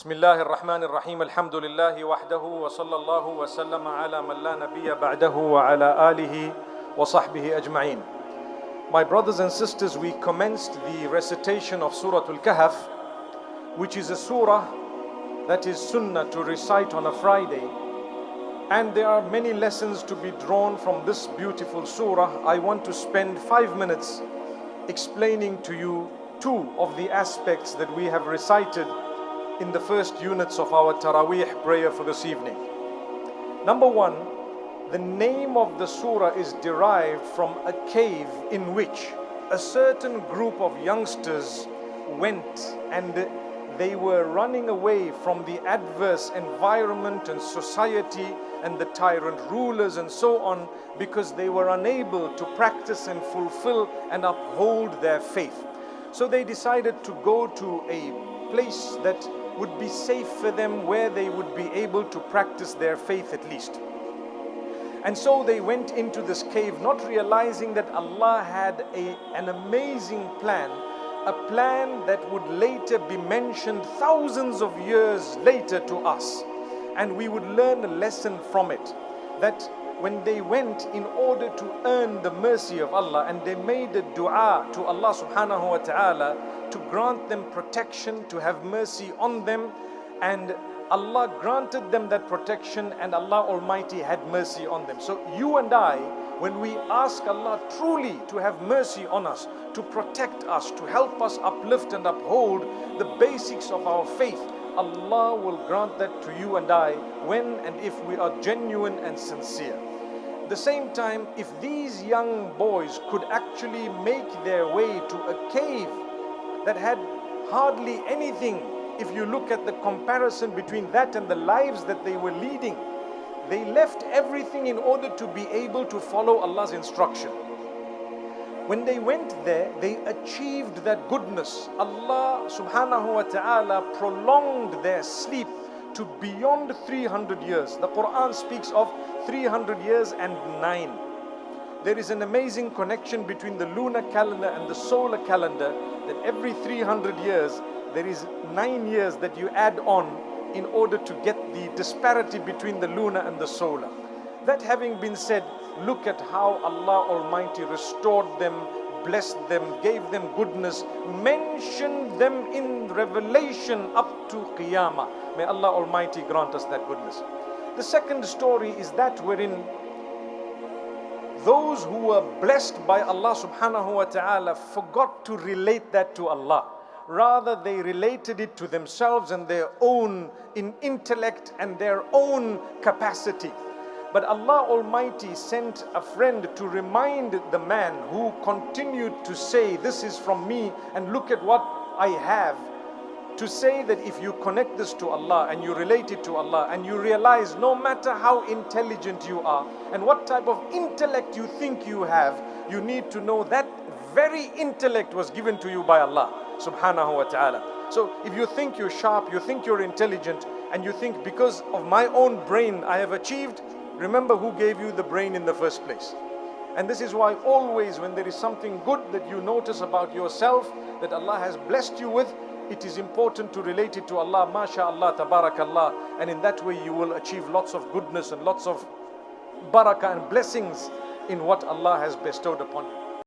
بسم الله الرحمن الرحيم الحمد لله وحده وصلى الله وسلم على من لا نبي بعده وعلى آله وصحبه أجمعين. My brothers and sisters, we commenced the recitation of Suratul Khaf, which is a surah that is sunnah to recite on a Friday. And there are many lessons to be drawn from this beautiful surah. I want to spend 5 minutes explaining to you two of the aspects that we have recited in the first units of our Taraweeh prayer for this evening. Number one, the name of the surah is derived from a cave in which a certain group of youngsters went, and they were running away from the adverse environment and society and the tyrant rulers and so on, because they were unable to practice and fulfill and uphold their faith. So they decided to go to a place that would be safe for them, where they would be able to practice their faith at least. And so they went into this cave, not realizing that Allah had an amazing plan, a plan that would later be mentioned thousands of years later to us. And we would learn a lesson from it, that when they went in order to earn the mercy of Allah, and they made a dua to Allah subhanahu wa ta'ala to grant them protection, to have mercy on them, and Allah granted them that protection, and Allah Almighty had mercy on them. So you and I, when we ask Allah truly to have mercy on us, to protect us, to help us uplift and uphold the basics of our faith, Allah will grant that to you and I when and if we are genuine and sincere. At the same time, if these young boys could actually make their way to a cave that had hardly anything, if you look at the comparison between that and the lives that they were leading, they left everything in order to be able to follow Allah's instruction. When they went there, they achieved that goodness. Allah subhanahu wa ta'ala prolonged their sleep to beyond 300 years. The Quran speaks of 300 years and 9. There is an amazing connection between the lunar calendar and the solar calendar, that every 300 years there is 9 years that you add on in order to get the disparity between the lunar and the solar. That having been said, look at how Allah Almighty restored them, blessed them, gave them goodness, mentioned them in Revelation up to Qiyamah. May Allah Almighty grant us that goodness. The second story is that wherein those who were blessed by Allah subhanahu wa ta'ala forgot to relate that to Allah. Rather, they related it to themselves and their own intellect and their own capacity. But Allah Almighty sent a friend to remind the man who continued to say, this is from me and look at what I have, to say that if you connect this to Allah and you relate it to Allah, and you realize no matter how intelligent you are and what type of intellect you think you have, you need to know that very intellect was given to you by Allah subhanahu wa ta'ala. So if you think you're sharp, you think you're intelligent, and you think because of my own brain I have achieved, remember who gave you the brain in the first place. And this is why always when there is something good that you notice about yourself that Allah has blessed you with, it is important to relate it to Allah, MashaAllah, Tabarakallah, and in that way you will achieve lots of goodness and lots of barakah and blessings in what Allah has bestowed upon you.